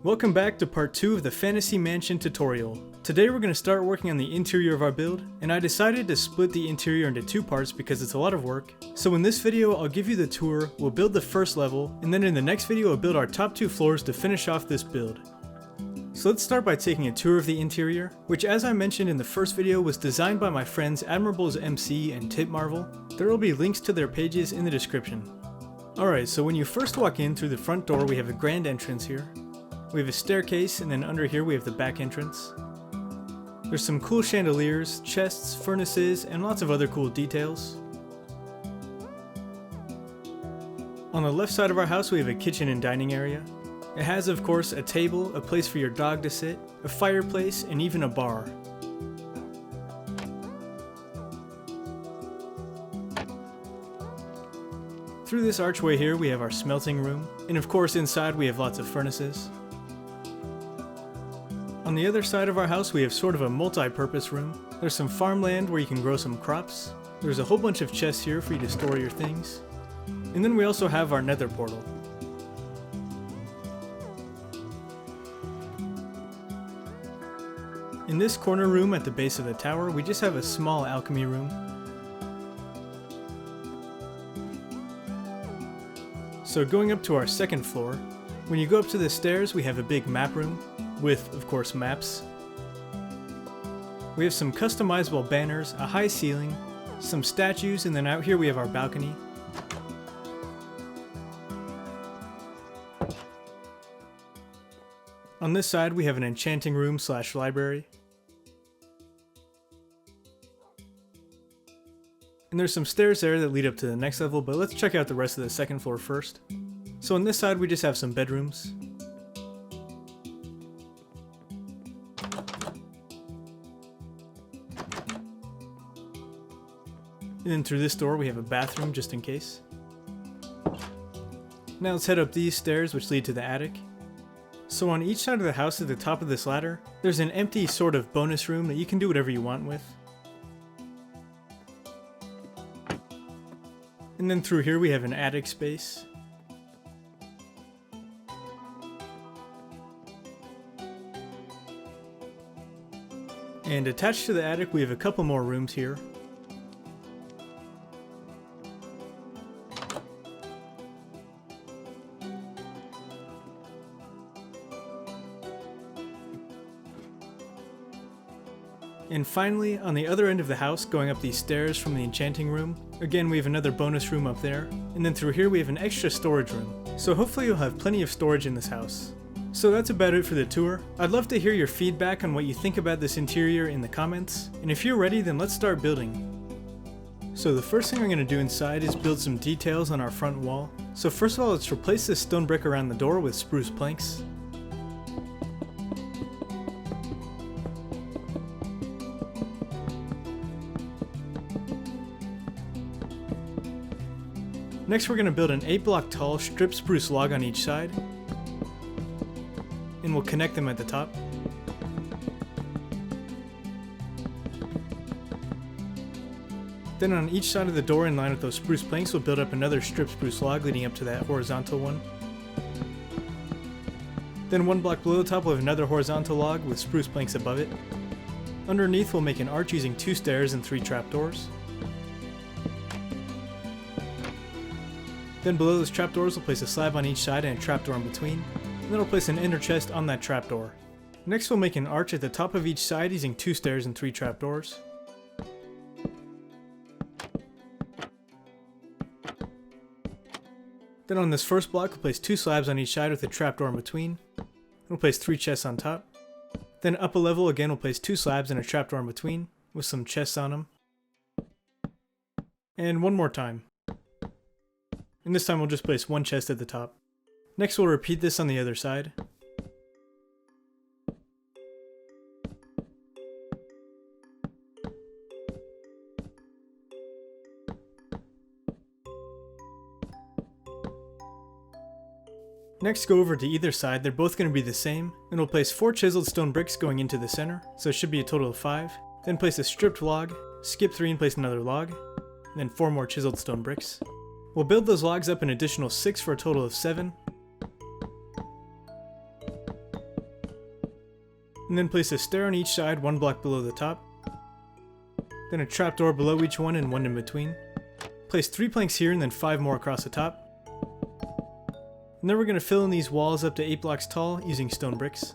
Welcome back to part 2 of the Fantasy Mansion tutorial. Today we're going to start working on the interior of our build, and I decided to split the interior into 2 parts because it's a lot of work. So in this video I'll give you the tour, we'll build the first level, and then in the next video I'll build our top 2 floors to finish off this build. So let's start by taking a tour of the interior, which as I mentioned in the first video was designed by my friends Admirable'sMC and TipMarvel. There will be links to their pages in the description. Alright, so when you first walk in through the front door we have a grand entrance here. We have a staircase, and then under here we have the back entrance. There's some cool chandeliers, chests, furnaces, and lots of other cool details. On the left side of our house we have a kitchen and dining area. It has of course a table, a place for your dog to sit, a fireplace, and even a bar. Through this archway here we have our smelting room, and of course inside we have lots of furnaces. On the other side of our house we have sort of a multi-purpose room. There's some farmland where you can grow some crops. There's a whole bunch of chests here for you to store your things. And then we also have our nether portal. In this corner room at the base of the tower we just have a small alchemy room. So going up to our second floor, when you go up to the stairs we have a big map room. With, of course, maps. We have some customizable banners, a high ceiling, some statues, and then out here we have our balcony. On this side we have an enchanting room / library. And there's some stairs there that lead up to the next level, but let's check out the rest of the second floor first. So on this side we just have some bedrooms. And then through this door we have a bathroom just in case. Now let's head up these stairs which lead to the attic. So on each side of the house at the top of this ladder, there's an empty sort of bonus room that you can do whatever you want with. And then through here we have an attic space. And attached to the attic we have a couple more rooms here. And finally, on the other end of the house, going up these stairs from the enchanting room, again we have another bonus room up there, and then through here we have an extra storage room. So hopefully you'll have plenty of storage in this house. So that's about it for the tour. I'd love to hear your feedback on what you think about this interior in the comments, and if you're ready then let's start building. So the first thing I'm going to do inside is build some details on our front wall. So first of all let's replace this stone brick around the door with spruce planks. Next we're going to build an 8-block tall stripped spruce log on each side, and we'll connect them at the top. Then on each side of the door in line with those spruce planks we'll build up another stripped spruce log leading up to that horizontal one. Then 1 block below the top we'll have another horizontal log with spruce planks above it. Underneath we'll make an arch using 2 stairs and 3 trapdoors. Then below those trapdoors we'll place a slab on each side and a trapdoor in between, and then we'll place an inner chest on that trapdoor. Next we'll make an arch at the top of each side using 2 stairs and 3 trapdoors. Then on this first block we'll place 2 slabs on each side with a trapdoor in between. We'll place 3 chests on top. Then up a level again we'll place 2 slabs and a trapdoor in between with some chests on them. And one more time. And this time we'll just place 1 chest at the top. Next we'll repeat this on the other side. Next go over to either side, they're both going to be the same, and we'll place 4 chiseled stone bricks going into the center, so it should be a total of 5. Then place a stripped log, skip 3 and place another log, and then 4 more chiseled stone bricks. We'll build those logs up an additional 6 for a total of 7. And then place a stair on each side, 1 block below the top. Then a trapdoor below each one and 1 in between. Place 3 planks here and then 5 more across the top. And then we're going to fill in these walls up to 8 blocks tall using stone bricks.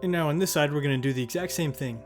And now on this side we're going to do the exact same thing.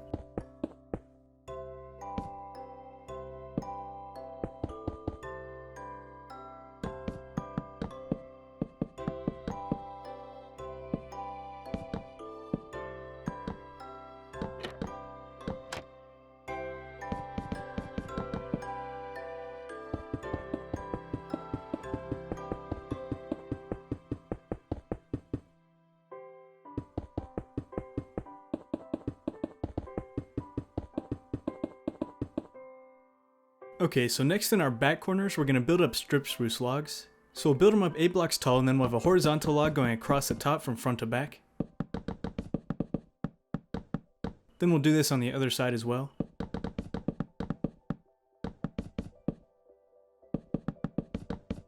Okay, so next in our back corners, we're going to build up stripped spruce logs. So we'll build them up 8 blocks tall, and then we'll have a horizontal log going across the top from front to back. Then we'll do this on the other side as well.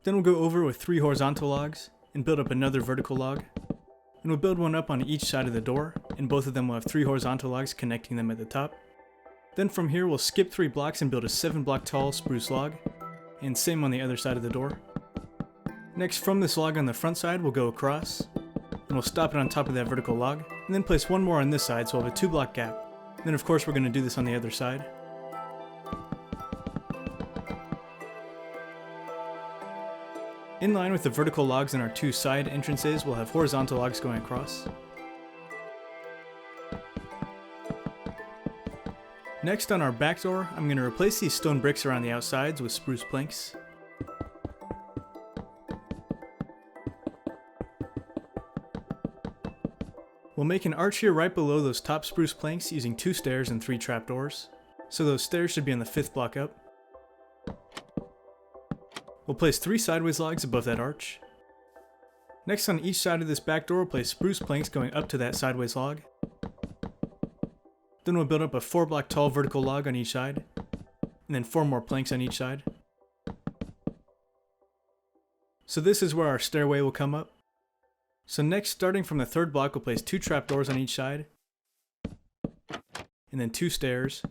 Then we'll go over with 3 horizontal logs, and build up another vertical log. And we'll build one up on each side of the door, and both of them will have 3 horizontal logs connecting them at the top. Then from here we'll skip 3 blocks and build a 7 block tall spruce log, and same on the other side of the door. Next, from this log on the front side we'll go across, and we'll stop it on top of that vertical log, and then place 1 more on this side so we'll have a 2 block gap. Then of course we're going to do this on the other side. In line with the vertical logs in our 2 side entrances, we'll have horizontal logs going across. Next on our back door, I'm going to replace these stone bricks around the outsides with spruce planks. We'll make an arch here right below those top spruce planks using 2 stairs and 3 trapdoors. So those stairs should be on the 5th block up. We'll place 3 sideways logs above that arch. Next on each side of this back door, we'll place spruce planks going up to that sideways log. Then we'll build up a 4 block tall vertical log on each side, and then 4 more planks on each side. So this is where our stairway will come up. So next, starting from the 3rd block, we'll place 2 trapdoors on each side, and then 2 stairs,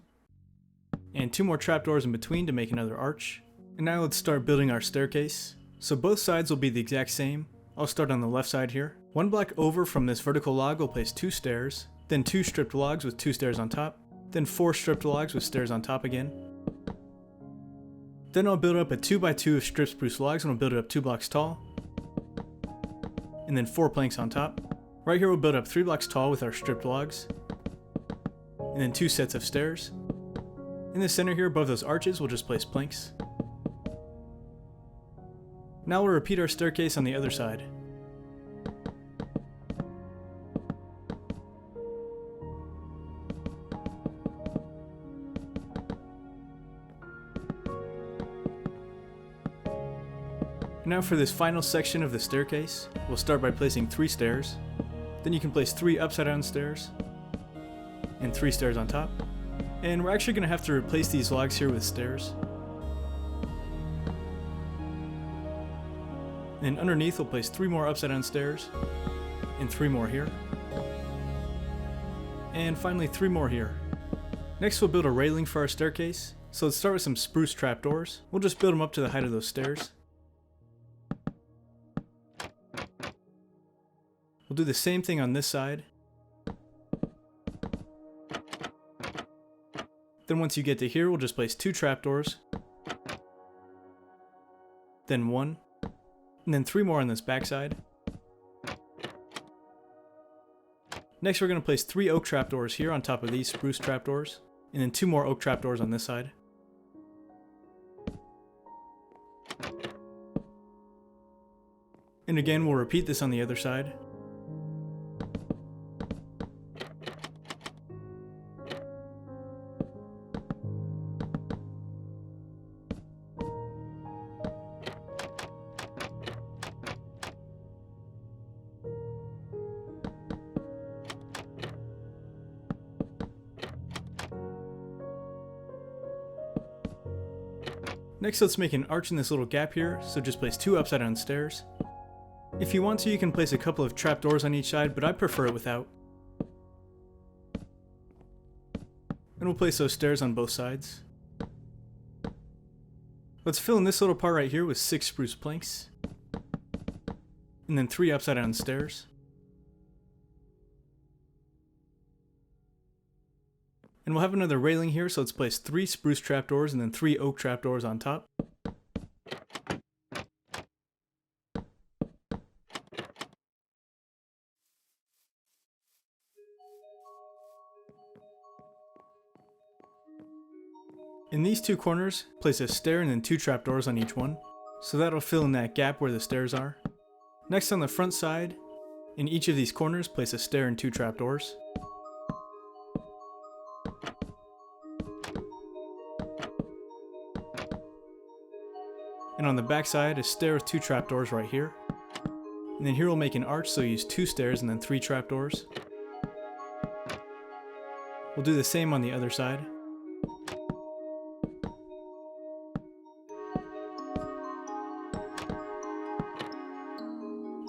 and 2 more trapdoors in between to make another arch. And now let's start building our staircase. So both sides will be the exact same. I'll start on the left side here. 1 block over from this vertical log, we'll place 2 stairs, then 2 stripped logs with 2 stairs on top, then 4 stripped logs with stairs on top again. Then I'll build up a 2x2 of stripped spruce logs, and we'll build it up 2 blocks tall, and then 4 planks on top. Right here we'll build up 3 blocks tall with our stripped logs, and then 2 sets of stairs. In the center here above those arches we'll just place planks. Now we'll repeat our staircase on the other side. Now for this final section of the staircase, we'll start by placing 3 stairs. Then you can place 3 upside down stairs, and 3 stairs on top. And we're actually going to have to replace these logs here with stairs. And underneath we'll place 3 more upside down stairs, and 3 more here. And finally 3 more here. Next we'll build a railing for our staircase. So let's start with some spruce trapdoors. We'll just build them up to the height of those stairs. We'll do the same thing on this side. Then once you get to here, we'll just place 2 trapdoors, then 1, and then 3 more on this back side. Next we're going to place 3 oak trapdoors here on top of these spruce trapdoors, and then 2 more oak trapdoors on this side. And again, we'll repeat this on the other side. Next, let's make an arch in this little gap here, so just place 2 upside down stairs. If you want to, you can place a couple of trapdoors on each side, but I prefer it without. And we'll place those stairs on both sides. Let's fill in this little part right here with 6 spruce planks. And then 3 upside down stairs. And we'll have another railing here, so let's place 3 spruce trapdoors and then 3 oak trapdoors on top. In these 2 corners, place a stair and then 2 trapdoors on each one, so that'll fill in that gap where the stairs are. Next, on the front side, in each of these corners, place a stair and 2 trapdoors. And on the back side, a stair with 2 trapdoors right here. And then here we'll make an arch, so use 2 stairs and then 3 trapdoors. We'll do the same on the other side.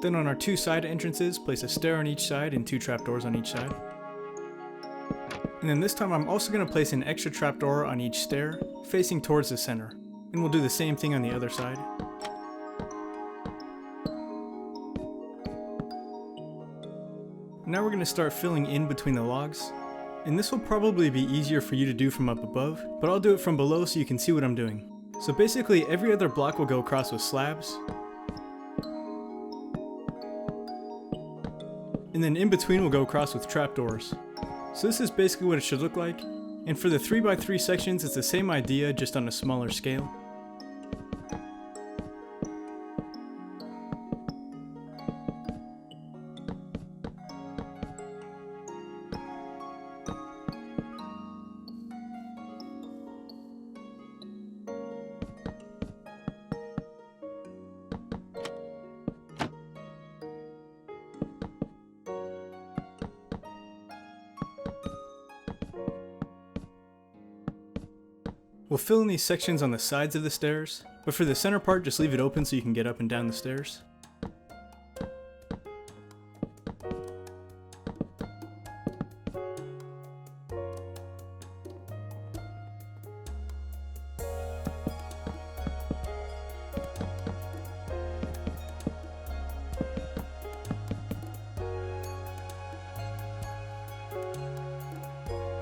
Then on our 2 side entrances, place a stair on each side and 2 trapdoors on each side. And then this time I'm also going to place an extra trapdoor on each stair, facing towards the center. And we'll do the same thing on the other side. Now we're going to start filling in between the logs. And this will probably be easier for you to do from up above, but I'll do it from below so you can see what I'm doing. So basically every other block will go across with slabs. And then in between we'll go across with trapdoors. So this is basically what it should look like. And for the 3x3 sections, it's the same idea, just on a smaller scale. We'll fill in these sections on the sides of the stairs, but for the center part just leave it open so you can get up and down the stairs.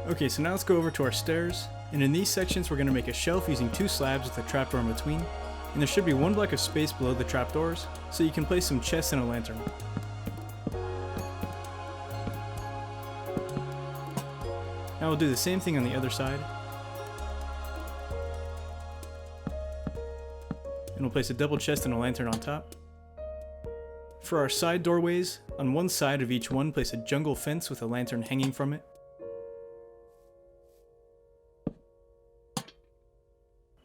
Okay, so now let's go over to our stairs. And in these sections we're going to make a shelf using 2 slabs with a trapdoor in between, and there should be 1 block of space below the trapdoors, so you can place some chests and a lantern. Now we'll do the same thing on the other side. And we'll place a double chest and a lantern on top. For our side doorways, on one side of each one place a jungle fence with a lantern hanging from it.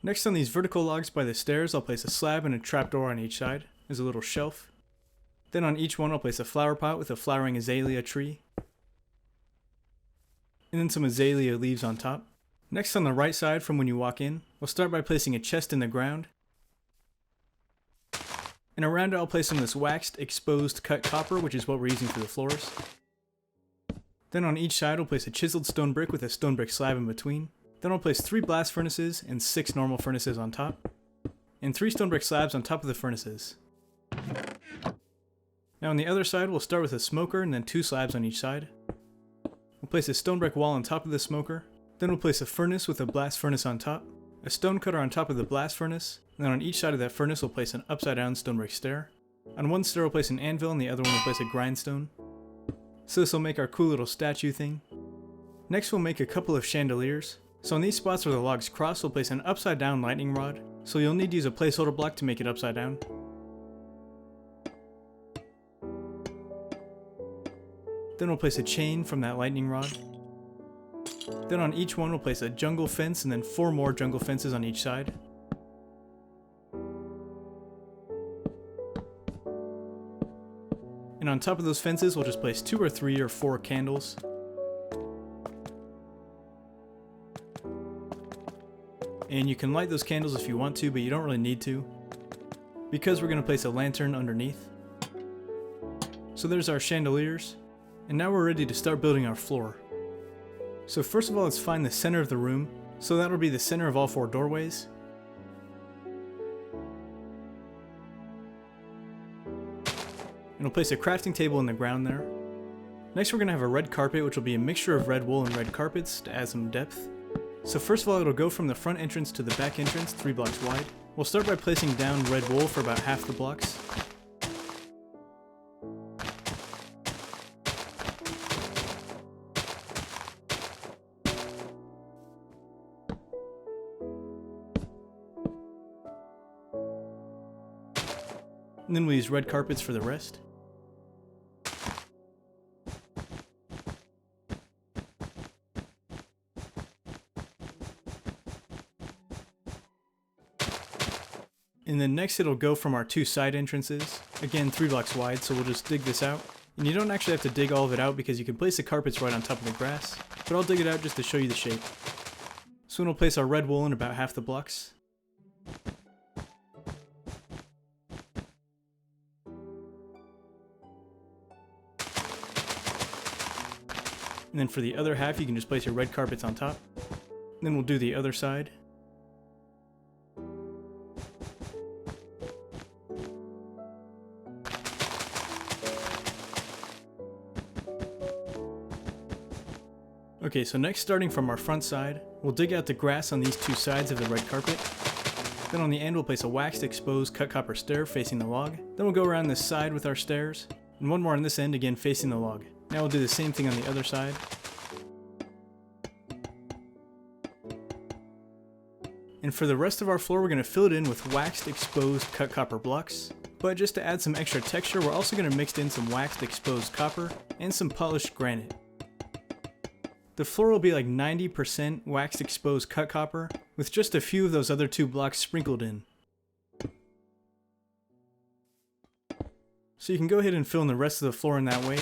Next, on these vertical logs by the stairs, I'll place a slab and a trapdoor on each side as a little shelf. Then on each one I'll place a flower pot with a flowering azalea tree. And then some azalea leaves on top. Next, on the right side from when you walk in, we'll start by placing a chest in the ground. And around it I'll place some of this waxed, exposed, cut copper, which is what we're using for the floors. Then on each side we'll place a chiseled stone brick with a stone brick slab in between. Then I'll place 3 blast furnaces and 6 normal furnaces on top, and 3 stone brick slabs on top of the furnaces. Now on the other side we'll start with a smoker and then 2 slabs on each side. We'll place a stone brick wall on top of the smoker, then we'll place a furnace with a blast furnace on top, a stone cutter on top of the blast furnace, and then on each side of that furnace we'll place an upside down stone brick stair. On one stair we'll place an anvil and the other one we'll place a grindstone. So this will make our cool little statue thing. Next we'll make a couple of chandeliers. So in these spots where the logs cross, we'll place an upside down lightning rod, so you'll need to use a placeholder block to make it upside down. Then we'll place a chain from that lightning rod. Then on each one we'll place a jungle fence and then 4 more jungle fences on each side. And on top of those fences we'll just place 2 or 3 or 4 candles. and you can light those candles if you want to, but you don't really need to, because we're going to place a lantern underneath. So there's our chandeliers, and now we're ready to start building our floor. So first of all, let's find the center of the room, so that'll be the center of all 4 doorways. And we'll place a crafting table in the ground there. Next we're going to have a red carpet, which will be a mixture of red wool and red carpets to add some depth. So first of all, it'll go from the front entrance to the back entrance, 3 blocks wide. We'll start by placing down red wool for about half the blocks. And then we'll use red carpets for the rest. And then next it'll go from our 2 side entrances, again 3 blocks wide, so we'll just dig this out. And you don't actually have to dig all of it out because you can place the carpets right on top of the grass, but I'll dig it out just to show you the shape. So we'll place our red wool in about half the blocks. And then for the other half you can just place your red carpets on top. And then we'll do the other side. Okay, so next, starting from our front side, we'll dig out the grass on these 2 sides of the red carpet. Then on the end we'll place a waxed exposed cut copper stair facing the log. Then we'll go around this side with our stairs, and one more on this end, again facing the log. Now we'll do the same thing on the other side. And for the rest of our floor, we're going to fill it in with waxed exposed cut copper blocks. But just to add some extra texture, we're also going to mix in some waxed exposed copper and some polished granite. The floor will be like 90% waxed exposed cut copper, with just a few of those other 2 blocks sprinkled in. So you can go ahead and fill in the rest of the floor in that way.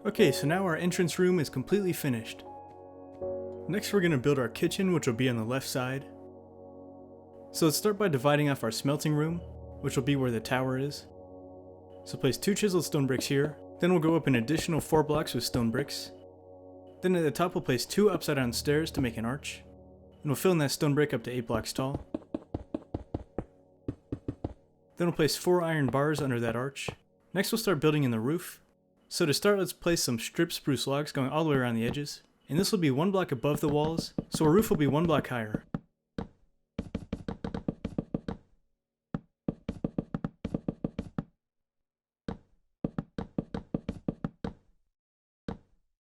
Okay, so now our entrance room is completely finished. Next we're going to build our kitchen, which will be on the left side. So let's start by dividing off our smelting room, which will be where the tower is. So place 2 chiseled stone bricks here, then we'll go up an additional 4 blocks with stone bricks. Then at the top we'll place 2 upside down stairs to make an arch, and we'll fill in that stone brick up to 8 blocks tall. Then we'll place 4 iron bars under that arch. Next we'll start building in the roof. So to start, let's place some stripped spruce logs going all the way around the edges. And this will be 1 block above the walls, so our roof will be 1 block higher.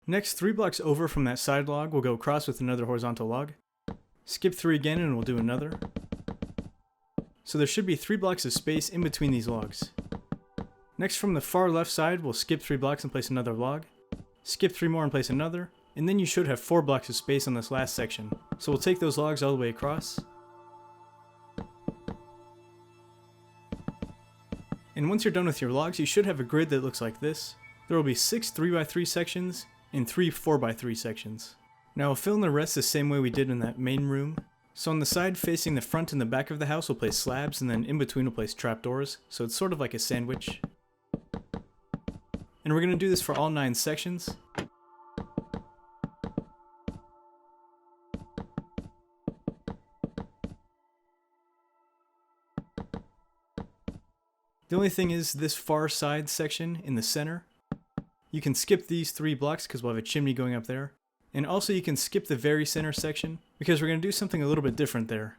Next, 3 blocks over from that side log, we'll go across with another horizontal log. Skip 3 again and we'll do another. So there should be 3 blocks of space in between these logs. Next, from the far left side, we'll skip 3 blocks and place another log. Skip 3 more and place another. And then you should have 4 blocks of space on this last section. So we'll take those logs all the way across. And once you're done with your logs, you should have a grid that looks like this. There will be 6 3x3 sections and 3 4x3 sections. Now we'll fill in the rest the same way we did in that main room. So on the side facing the front and the back of the house, we'll place slabs, and then in between we'll place trapdoors. So it's sort of like a sandwich. And we're going to do this for all 9 sections. The only thing is this far side section in the center, you can skip these 3 blocks because we'll have a chimney going up there. And also you can skip the very center section because we're going to do something a little bit different there.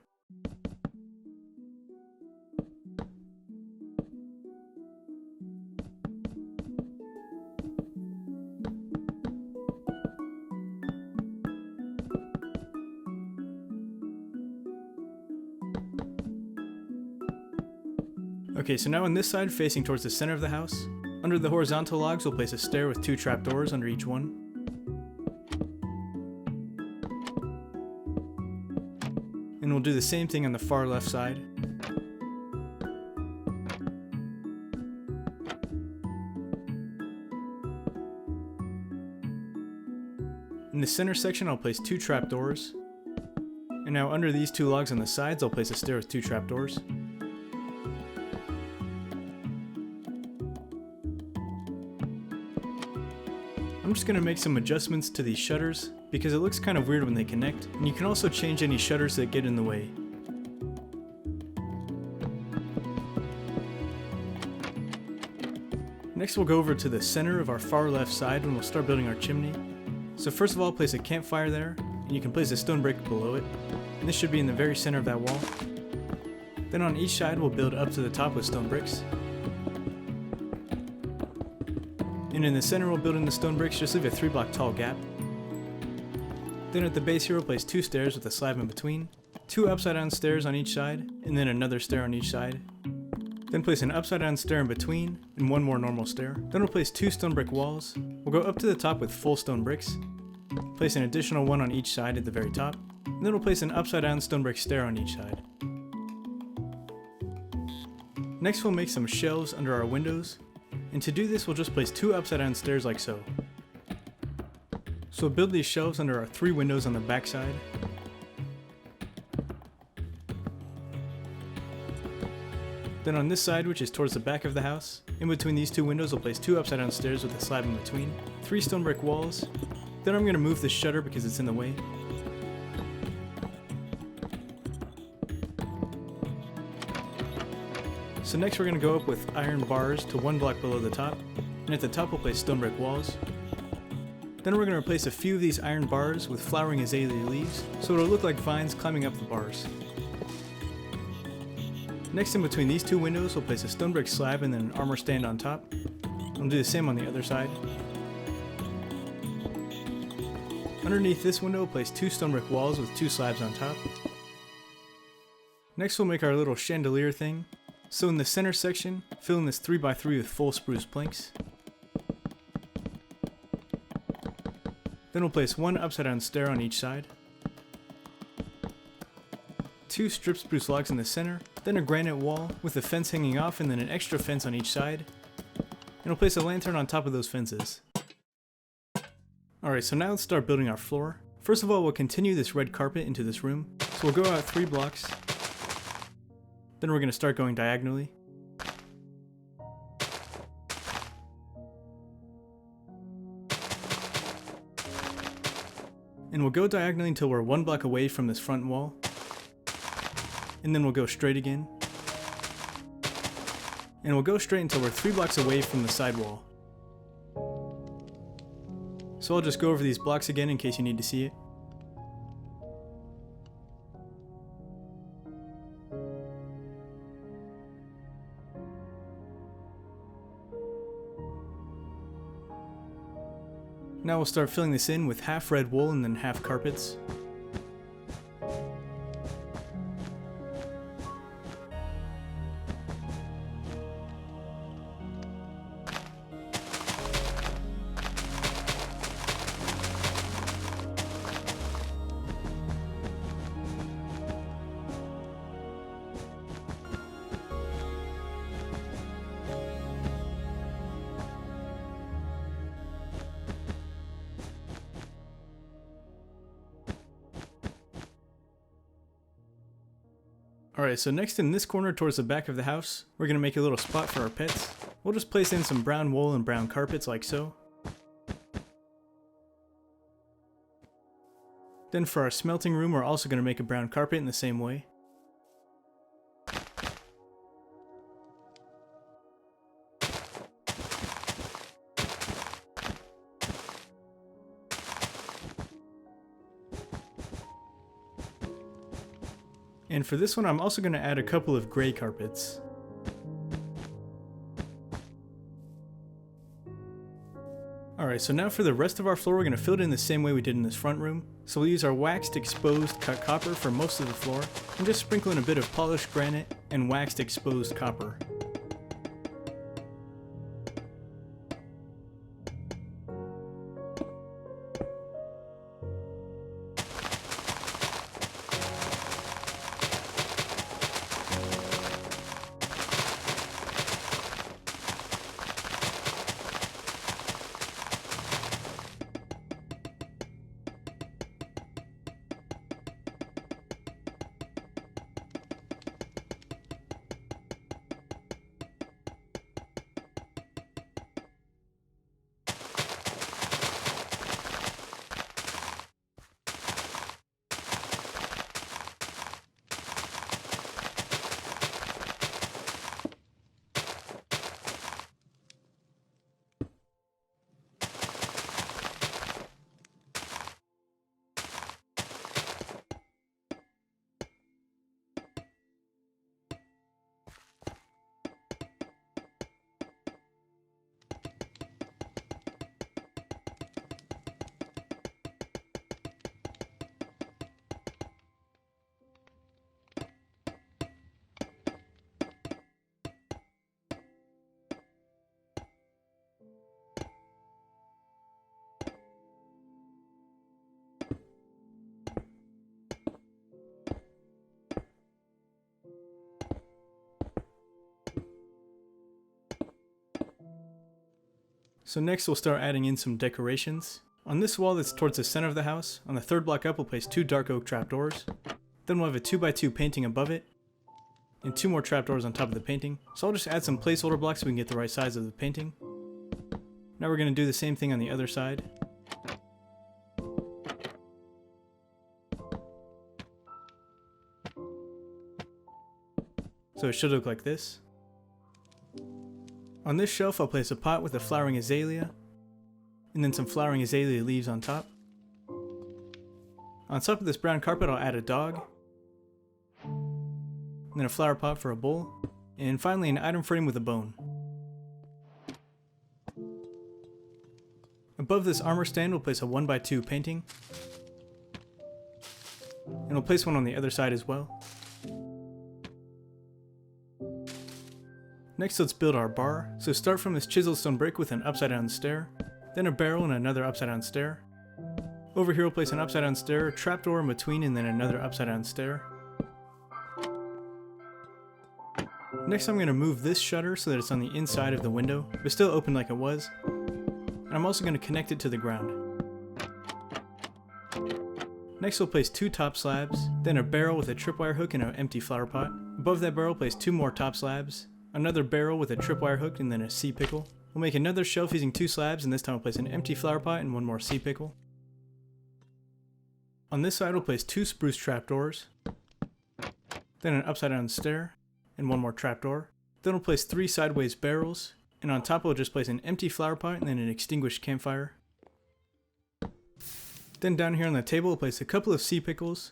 Okay, so now on this side, facing towards the center of the house, under the horizontal logs we'll place a stair with 2 trapdoors under each one. And we'll do the same thing on the far left side. In the center section I'll place 2 trapdoors. And now under these 2 logs on the sides I'll place a stair with 2 trapdoors. I'm just going to make some adjustments to these shutters because it looks kind of weird when they connect, and you can also change any shutters that get in the way. Next we'll go over to the center of our far left side and we'll start building our chimney. So first of all, place a campfire there, and you can place a stone brick below it, and this should be in the very center of that wall. Then on each side we'll build up to the top with stone bricks. And in the center we'll build in the stone bricks, just leave a 3 block tall gap. Then at the base here we'll place 2 stairs with a slab in between, 2 upside down stairs on each side, and then another stair on each side. Then place an upside down stair in between, and 1 more normal stair. Then we'll place 2 stone brick walls. We'll go up to the top with full stone bricks, place an additional 1 on each side at the very top, and then we'll place an upside down stone brick stair on each side. Next we'll make some shelves under our windows. And to do this, we'll just place 2 upside down stairs like so. So we'll build these shelves under our 3 windows on the back side. Then on this side, which is towards the back of the house, in between these 2 windows we'll place 2 upside down stairs with a slab in between, 3 stone brick walls. Then I'm going to move the shutter because it's in the way. So next we're going to go up with iron bars to 1 block below the top, and at the top we'll place stone brick walls. Then we're going to replace a few of these iron bars with flowering azalea leaves, so it'll look like vines climbing up the bars. Next, in between these 2 windows we'll place a stone brick slab and then an armor stand on top. I'll do the same on the other side. Underneath this window we'll place 2 stone brick walls with 2 slabs on top. Next we'll make our little chandelier thing. So in the center section, fill in this 3x3 with full spruce planks. Then we'll place 1 upside down stair on each side, 2 stripped spruce logs in the center, then a granite wall with a fence hanging off and then an extra fence on each side, and we'll place a lantern on top of those fences. Alright, so now let's start building our floor. First of all, we'll continue this red carpet into this room, so we'll go out 3 blocks. Then we're going to start going diagonally. And we'll go diagonally until we're 1 block away from this front wall. And then we'll go straight again. And we'll go straight until we're 3 blocks away from the side wall. So I'll just go over these blocks again in case you need to see it. Now we'll start filling this in with half red wool and then half carpets. Alright, so next in this corner towards the back of the house, we're going to make a little spot for our pets. We'll just place in some brown wool and brown carpets like so. Then for our smelting room, we're also going to make a brown carpet in the same way. And for this one, I'm also going to add a couple of gray carpets. Alright, so now for the rest of our floor, we're going to fill it in the same way we did in this front room. So we'll use our waxed exposed cut copper for most of the floor, and just sprinkle in a bit of polished granite and waxed exposed copper. So next we'll start adding in some decorations. On this wall that's towards the center of the house, on the third block up we'll place 2 dark oak trapdoors. Then we'll have a 2x2 painting above it, and 2 more trapdoors on top of the painting. So I'll just add some placeholder blocks so we can get the right size of the painting. Now we're going to do the same thing on the other side. So it should look like this. On this shelf I'll place a pot with a flowering azalea, and then some flowering azalea leaves on top. On top of this brown carpet I'll add a dog, and then a flower pot for a bowl, and finally an item frame with a bone. Above this armor stand we'll place a 1x2 painting, and we'll place one on the other side as well. Next let's build our bar. So start from this chiseled stone brick with an upside down stair, then a barrel and another upside down stair. Over here we'll place an upside down stair, a trapdoor in between, and then another upside down stair. Next I'm going to move this shutter so that it's on the inside of the window, but still open like it was. And I'm also going to connect it to the ground. Next we'll place 2 top slabs, then a barrel with a tripwire hook and an empty flower pot. Above that barrel place 2 more top slabs, another barrel with a tripwire hook, and then a sea pickle. We'll make another shelf using 2 slabs, and this time we'll place an empty flower pot and 1 more sea pickle. On this side we'll place 2 spruce trapdoors, then an upside down stair, and 1 more trapdoor. Then we'll place 3 sideways barrels, and on top we'll just place an empty flower pot and then an extinguished campfire. Then down here on the table we'll place a couple of sea pickles,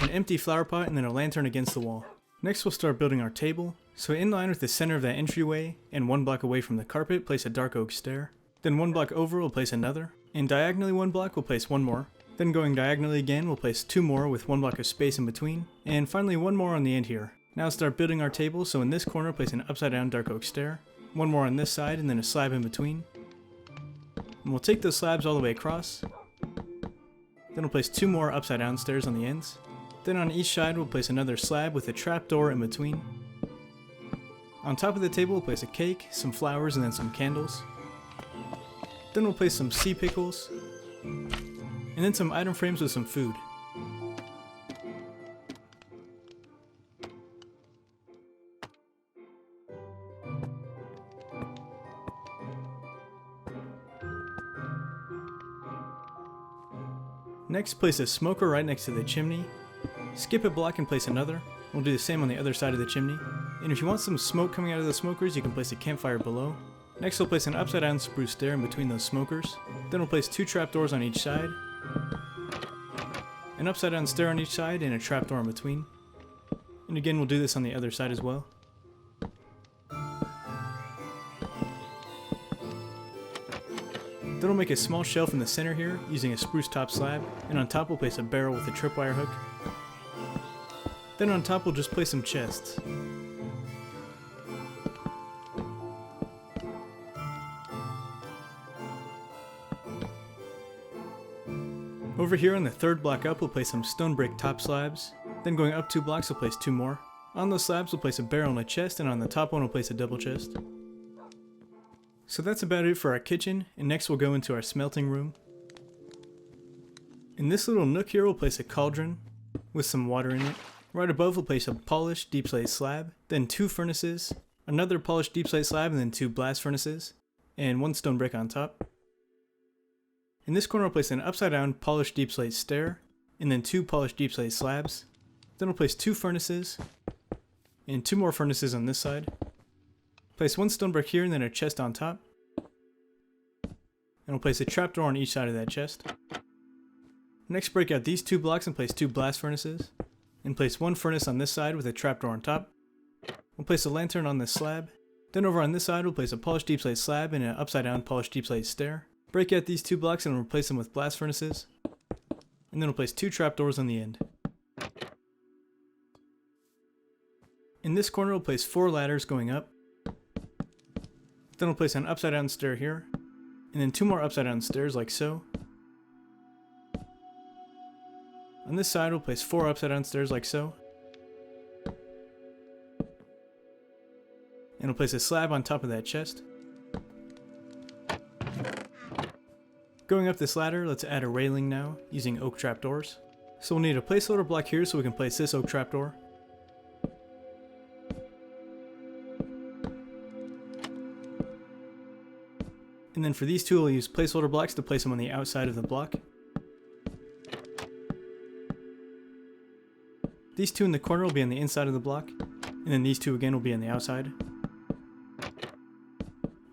an empty flower pot, and then a lantern against the wall. Next we'll start building our table. So in line with the center of that entryway, and 1 block away from the carpet, place a dark oak stair. Then 1 block over we'll place another, and diagonally 1 block we'll place 1 more. Then going diagonally again we'll place 2 more with 1 block of space in between, and finally 1 more on the end here. Now start building our table, so in this corner place an upside down dark oak stair, 1 more on this side, and then a slab in between. And we'll take those slabs all the way across. Then we'll place 2 more upside down stairs on the ends. Then on each side we'll place another slab with a trapdoor in between. On top of the table we'll place a cake, some flowers, and then some candles. Then we'll place some sea pickles, and then some item frames with some food. Next, place a smoker right next to the chimney. Skip a block and place another. We'll do the same on the other side of the chimney. And if you want some smoke coming out of the smokers, you can place a campfire below. Next we'll place an upside down spruce stair in between those smokers. Then we'll place 2 trapdoors on each side, an upside down stair on each side, and a trapdoor in between. And again, we'll do this on the other side as well. Then we'll make a small shelf in the center here using a spruce top slab, and on top we'll place a barrel with a tripwire hook. Then on top we'll just place some chests. Over here on the third block up we'll place some stone brick top slabs, then going up 2 blocks we'll place 2 more. On those slabs we'll place a barrel and a chest, and on the top one we'll place a double chest. So that's about it for our kitchen, and next we'll go into our smelting room. In this little nook here we'll place a cauldron with some water in it. Right above we'll place a polished deep slate slab, then 2 furnaces, another polished deep slate slab, and then 2 blast furnaces, and 1 stone brick on top. In this corner we'll place an upside down polished deep slate stair, and then 2 polished deep slate slabs. Then we'll place 2 furnaces, and 2 more furnaces on this side. Place 1 stone brick here and then a chest on top. And we'll place a trapdoor on each side of that chest. Next break out these 2 blocks and place 2 blast furnaces. And place 1 furnace on this side with a trapdoor on top. We'll place a lantern on this slab. Then over on this side we'll place a polished deep slate slab and an upside down polished deep slate stair. Break out these 2 blocks and replace them with blast furnaces. And then we'll place 2 trapdoors on the end. In this corner we'll place 4 ladders going up. Then we'll place an upside down stair here, and then 2 more upside down stairs like so. On this side we'll place 4 upside down stairs like so. And we'll place a slab on top of that chest. Going up this ladder, let's add a railing now, using oak trapdoors. So we'll need a placeholder block here so we can place this oak trapdoor. And then for these 2 we'll use placeholder blocks to place them on the outside of the block. These 2 in the corner will be on the inside of the block, and then these 2 again will be on the outside.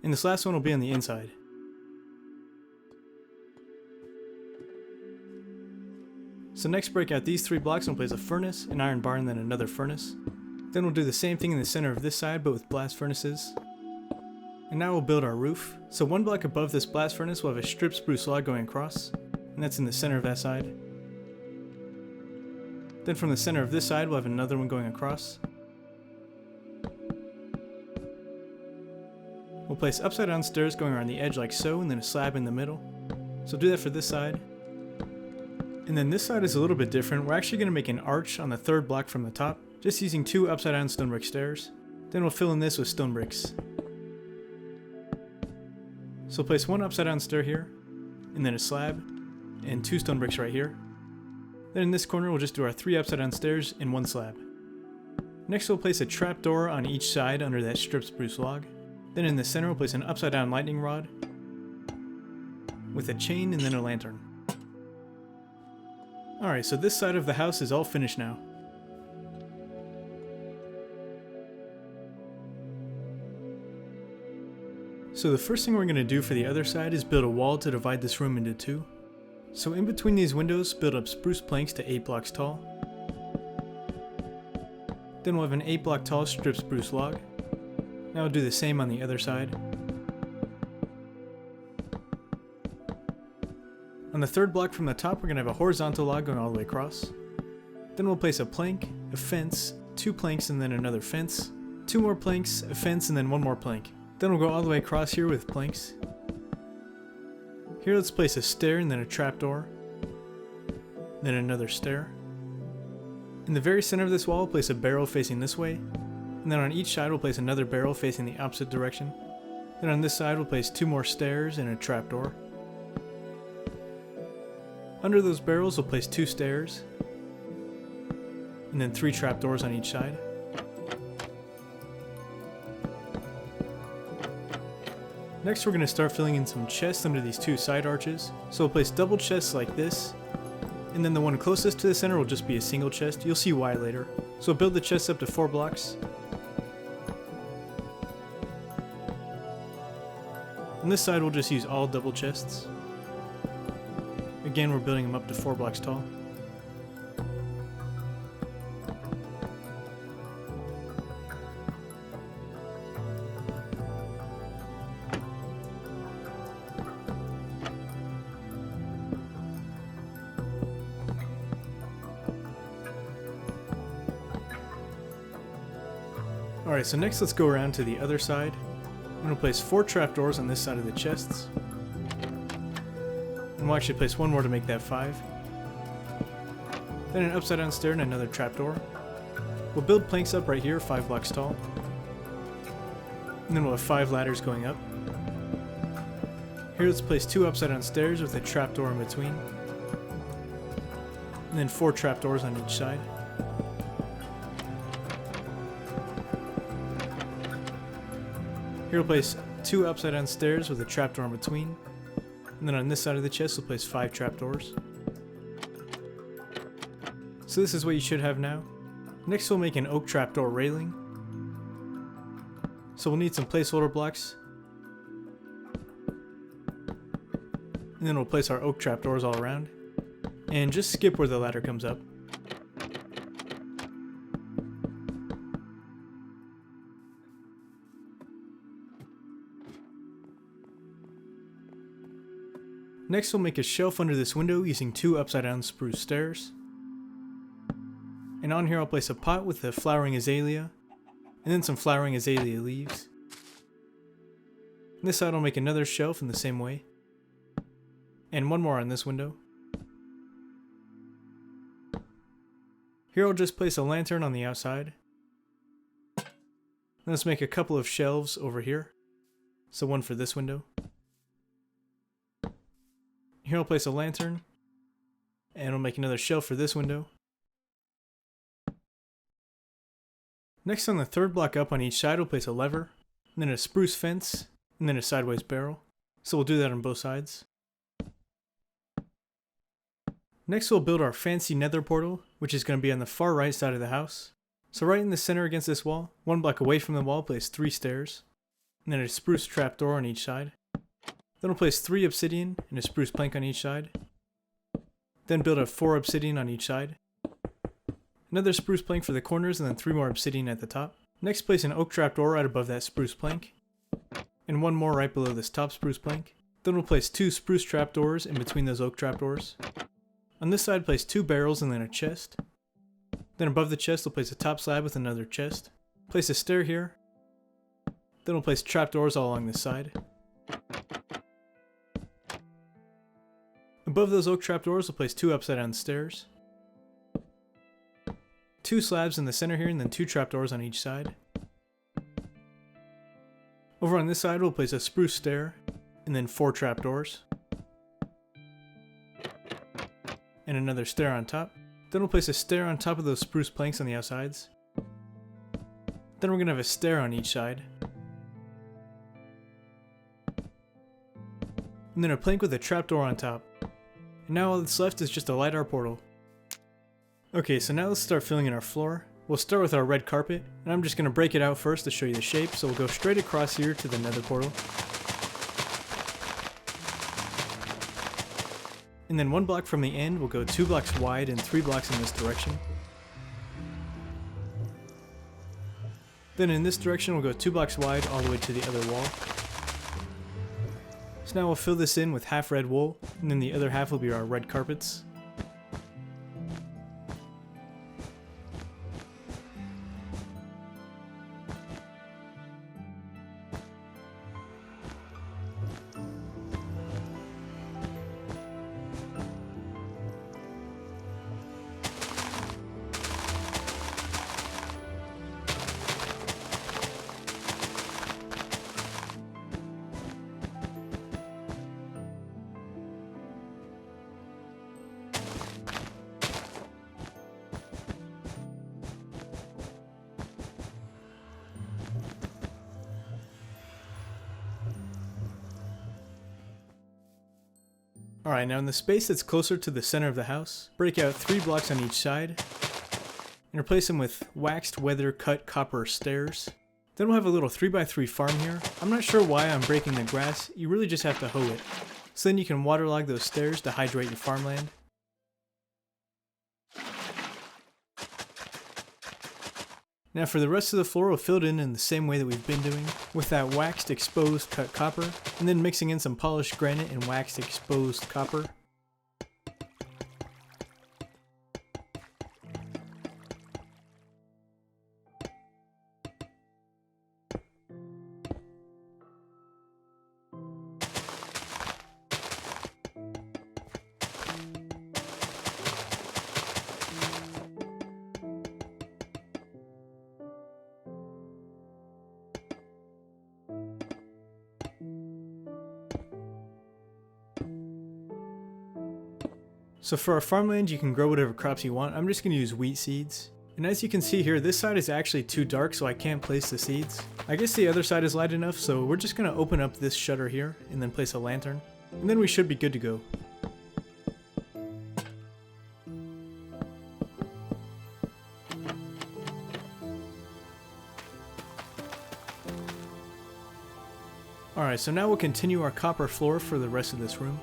And this last one will be on the inside. So next break out these 3 blocks and we'll place a furnace, an iron bar, and then another furnace. Then we'll do the same thing in the center of this side but with blast furnaces. And now we'll build our roof. So 1 block above this blast furnace we'll have a stripped spruce log going across, and that's in the center of that side. Then from the center of this side we'll have another one going across. We'll place upside down stairs going around the edge like so, and then a slab in the middle. So do that for this side. And then this side is a little bit different. We're actually going to make an arch on the 3rd block from the top, just using 2 upside down stone brick stairs. Then we'll fill in this with stone bricks. So place 1 upside down stair here, and then a slab, and 2 stone bricks right here. Then in this corner we'll just do our 3 upside down stairs and 1 slab. Next we'll place a trapdoor on each side under that stripped spruce log. Then in the center we'll place an upside down lightning rod, with a chain and then a lantern. Alright, so this side of the house is all finished now. So the first thing we're going to do for the other side is build a wall to divide this room into 2. So in between these windows, build up spruce planks to 8 blocks tall. Then we'll have an 8 block tall stripped spruce log. Now we'll do the same on the other side. On the 3rd block from the top we're going to have a horizontal log going all the way across. Then we'll place a plank, a fence, 2 planks and then another fence, 2 more planks, a fence, and then 1 more plank. Then we'll go all the way across here with planks. Here let's place a stair and then a trapdoor. Then another stair. In the very center of this wall we'll place a barrel facing this way. And then on each side we'll place another barrel facing the opposite direction. Then on this side we'll place 2 more stairs and a trapdoor. Under those barrels we'll place 2 stairs. And then 3 trapdoors on each side. Next we're going to start filling in some chests under these 2 side arches. So we'll place double chests like this, and then the one closest to the center will just be a single chest. You'll see why later. So we'll build the chests up to 4 blocks. On this side we'll just use all double chests. Again we're building them up to 4 blocks tall. Alright, so next let's go around to the other side. I'm going to place 4 trapdoors on this side of the chests. And we'll actually place one more to make that 5. Then an upside down stair and another trapdoor. We'll build planks up right here, 5 blocks tall. And then we'll have 5 ladders going up. Here let's place 2 upside down stairs with a trapdoor in between. And then 4 trapdoors on each side. Here we'll place 2 upside down stairs with a trapdoor in between. And then on this side of the chest we'll place 5 trapdoors. So this is what you should have now. Next we'll make an oak trapdoor railing. So we'll need some placeholder blocks. And then we'll place our oak trapdoors all around. And just skip where the ladder comes up. Next we'll make a shelf under this window using 2 upside down spruce stairs. And on here I'll place a pot with a flowering azalea, and then some flowering azalea leaves. On this side I'll make another shelf in the same way. And one more on this window. Here I'll just place a lantern on the outside. Let's make a couple of shelves over here. So one for this window. Here I'll place a lantern. And I'll make another shelf for this window. Next on the third block up on each side we'll place a lever, and then a spruce fence, and then a sideways barrel. So we'll do that on both sides. Next we'll build our fancy nether portal, which is going to be on the far right side of the house. So right in the center against this wall, 1 block away from the wall, place 3 stairs, and then a spruce trapdoor on each side. Then we'll place 3 obsidian and a spruce plank on each side. Then build a 4 obsidian on each side. Another spruce plank for the corners, and then 3 more obsidian at the top. Next place an oak trapdoor right above that spruce plank. And 1 more right below this top spruce plank. Then we'll place 2 spruce trapdoors in between those oak trapdoors. On this side place 2 barrels and then a chest. Then above the chest we'll place a top slab with another chest. Place a stair here. Then we'll place trapdoors all along this side. Above those oak trapdoors we'll place 2 upside down stairs. 2 slabs in the center here, and then 2 trapdoors on each side. Over on this side we'll place a spruce stair, and then 4 trapdoors. And another stair on top. Then we'll place a stair on top of those spruce planks on the outsides. Then we're going to have a stair on each side. And then a plank with a trapdoor on top. And now all that's left is just to light our portal. Okay, so now let's start filling in our floor. We'll start with our red carpet, and I'm just going to break it out first to show you the shape, so we'll go straight across here to the nether portal. And then 1 block from the end, we'll go 2 blocks wide and 3 blocks in this direction. Then in this direction, we'll go 2 blocks wide all the way to the other wall. So now we'll fill this in with half red wool, and then the other half will be our red carpets. Alright, now in the space that's closer to the center of the house, break out 3 blocks on each side, and replace them with waxed weather cut copper stairs. Then we'll have a little 3x3 farm here. I'm not sure why I'm breaking the grass, you really just have to hoe it. So then you can waterlog those stairs to hydrate your farmland. Now for the rest of the floor, we'll fill it in the same way that we've been doing, with that waxed exposed cut copper, and then mixing in some polished granite and waxed exposed copper. So for our farmland, you can grow whatever crops you want. I'm just going to use wheat seeds. And as you can see here, this side is actually too dark, so I can't place the seeds. I guess the other side is light enough, so we're just going to open up this shutter here and then place a lantern. And then we should be good to go. Alright, so now we'll continue our copper floor for the rest of this room.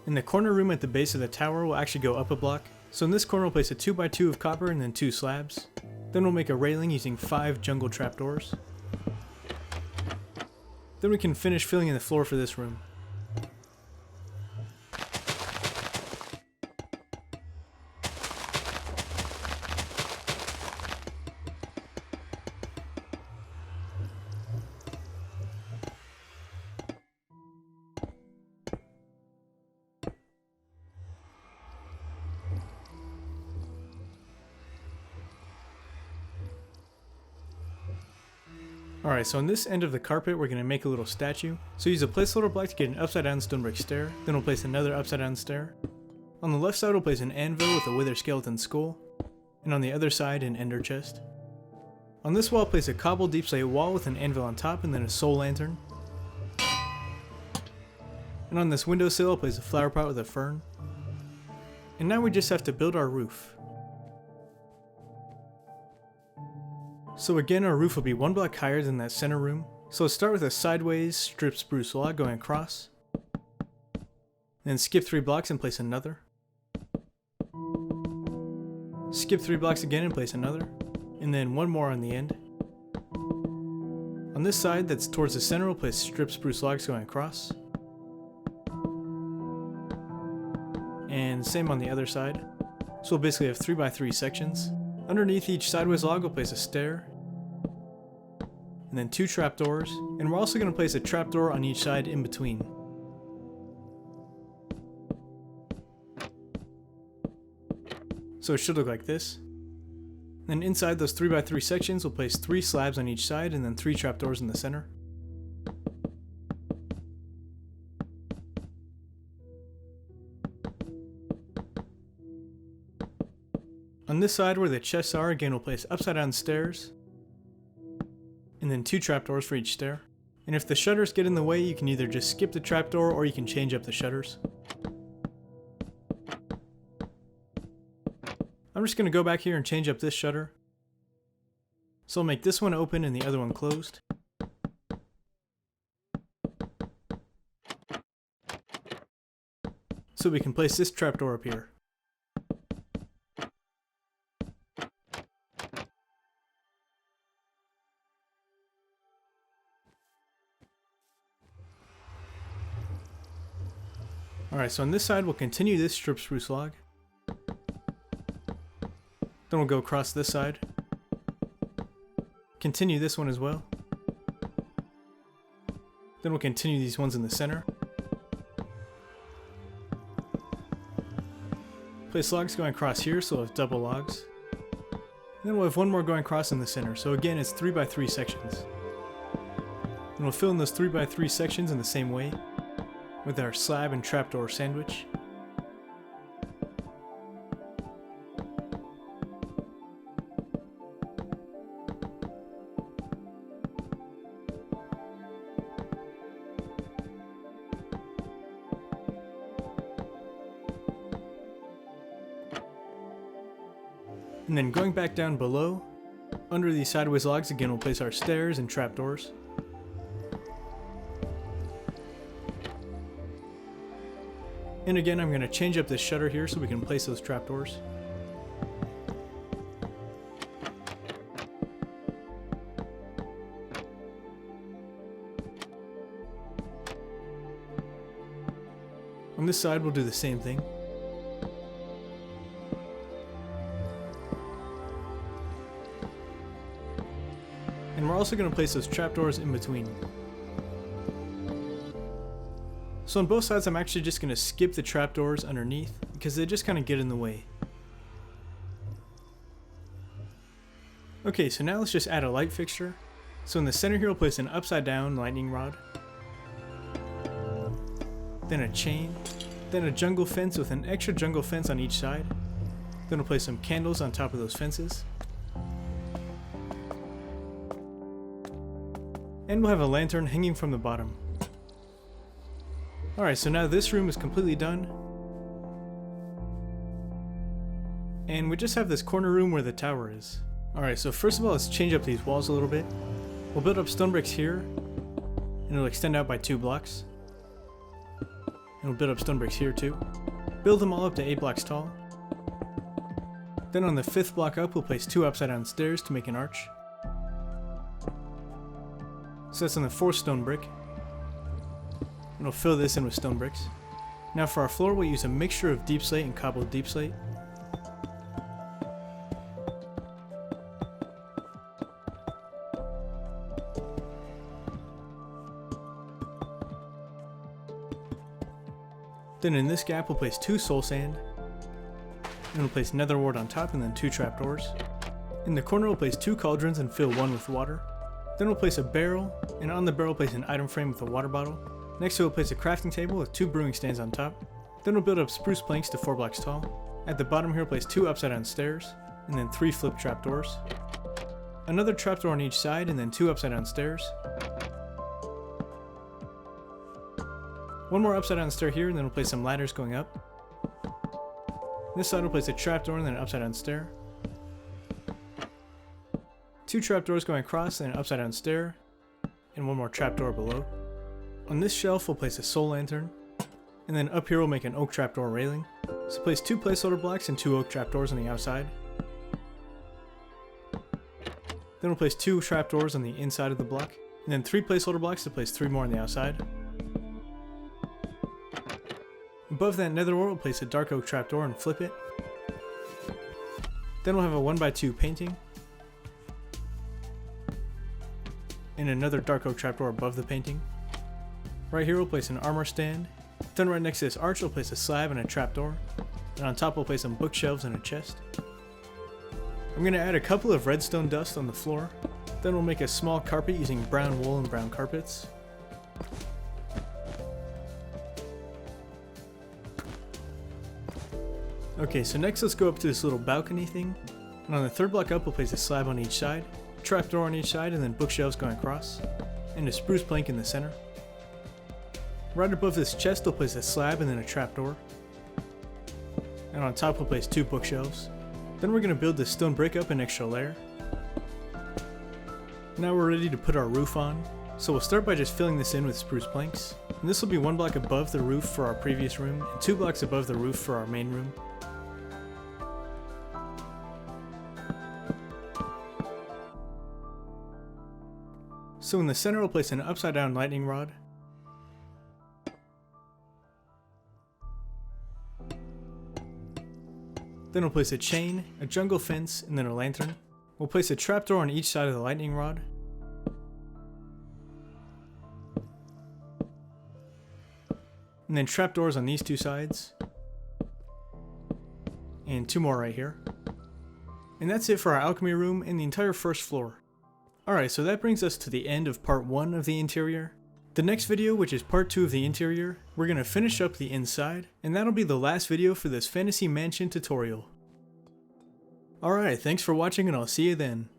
In the corner room at the base of the tower, we'll actually go up a block. So in this corner we'll place a 2x2 of copper and then 2 slabs. Then we'll make a railing using 5 jungle trapdoors. Then we can finish filling in the floor for this room. Alright, so on this end of the carpet we're going to make a little statue. So use a placeholder block to get an upside down stone brick stair, then we'll place another upside down stair. On the left side we'll place an anvil with a wither skeleton skull, and on the other side an ender chest. On this wall place a cobble deep slate wall with an anvil on top and then a soul lantern. And on this windowsill I'll place a flower pot with a fern. And now we just have to build our roof. So again, our roof will be 1 block higher than that center room. So let's start with a sideways stripped spruce log going across. Then skip 3 blocks and place another. Skip 3 blocks again and place another. And then 1 more on the end. On this side that's towards the center, we'll place stripped spruce logs going across. And same on the other side. So we'll basically have 3x3 sections. Underneath each sideways log we'll place a stair, and then 2 trapdoors, and we're also going to place a trapdoor on each side in between. So it should look like this. Then inside those 3x3 sections we'll place 3 slabs on each side and then 3 trapdoors in the center. On this side where the chests are, again we'll place upside down stairs, and then 2 trapdoors for each stair. And if the shutters get in the way, you can either just skip the trapdoor or you can change up the shutters. I'm just going to go back here and change up this shutter. So I'll make this one open and the other one closed. So we can place this trapdoor up here. Alright, so on this side we'll continue this stripped spruce log. Then we'll go across this side. Continue this one as well. Then we'll continue these ones in the center. Place logs going across here, so we'll have double logs. And then we'll have 1 more going across in the center, so again it's 3x3 sections. And we'll fill in those 3x3 sections in the same way, with our slab and trapdoor sandwich. And then going back down below, under these sideways logs again we'll place our stairs and trapdoors. And again I'm going to change up this shutter here so we can place those trapdoors. On this side we'll do the same thing. And we're also going to place those trapdoors in between. So on both sides I'm actually just going to skip the trapdoors underneath because they just kind of get in the way. Okay, so now let's just add a light fixture. So in the center here we'll place an upside down lightning rod, then a chain, then a jungle fence with an extra jungle fence on each side. Then we'll place some candles on top of those fences. And we'll have a lantern hanging from the bottom. Alright, so now this room is completely done. And we just have this corner room where the tower is. Alright, so first of all, let's change up these walls a little bit. We'll build up stone bricks here, and it'll extend out by 2 blocks. And we'll build up stone bricks here too. Build them all up to 8 blocks tall. Then on the 5th block up, we'll place 2 upside down stairs to make an arch. So that's on the 4th stone brick. And we'll fill this in with stone bricks. Now for our floor, we'll use a mixture of deep slate and cobbled deep slate. Then in this gap we'll place 2 soul sand, and we'll place nether wart on top and then 2 trapdoors. In the corner we'll place 2 cauldrons and fill 1 with water. Then we'll place a barrel, and on the barrel place an item frame with a water bottle. Next we'll place a crafting table with 2 brewing stands on top. Then we'll build up spruce planks to 4 blocks tall. At the bottom here we'll place 2 upside down stairs, and then 3 flip trapdoors. Another trapdoor on each side and then 2 upside down stairs. 1 more upside down stair here, and then we'll place some ladders going up. This side we'll place a trapdoor and then an upside down stair. 2 trapdoors going across and an upside down stair, and 1 more trapdoor below. On this shelf we'll place a soul lantern, and then up here we'll make an oak trapdoor railing. So place 2 placeholder blocks and 2 oak trapdoors on the outside. Then we'll place 2 trapdoors on the inside of the block, and then 3 placeholder blocks to place 3 more on the outside. Above that nether wart we'll place a dark oak trapdoor and flip it. Then we'll have a 1x2 painting, and another dark oak trapdoor above the painting. Right here we'll place an armor stand. Then right next to this arch we'll place a slab and a trapdoor. And on top we'll place some bookshelves and a chest. I'm going to add a couple of redstone dust on the floor. Then we'll make a small carpet using brown wool and brown carpets. Okay, so next let's go up to this little balcony thing. And on the 3rd block up we'll place a slab on each side, a trapdoor on each side, and then bookshelves going across, and a spruce plank in the center. Right above this chest we'll place a slab and then a trapdoor. And on top we'll place 2 bookshelves. Then we're going to build this stone brick up an extra layer. Now we're ready to put our roof on. So we'll start by just filling this in with spruce planks. And this will be 1 block above the roof for our previous room, and 2 blocks above the roof for our main room. So in the center we'll place an upside down lightning rod. Then we'll place a chain, a jungle fence, and then a lantern. We'll place a trapdoor on each side of the lightning rod. And then trapdoors on these 2 sides. And 2 more right here. And that's it for our alchemy room and the entire 1st floor. Alright, so that brings us to the end of part 1 of the interior. The next video, which is part 2 of the interior, we're going to finish up the inside, and that'll be the last video for this fantasy mansion tutorial. Alright, thanks for watching and I'll see you then.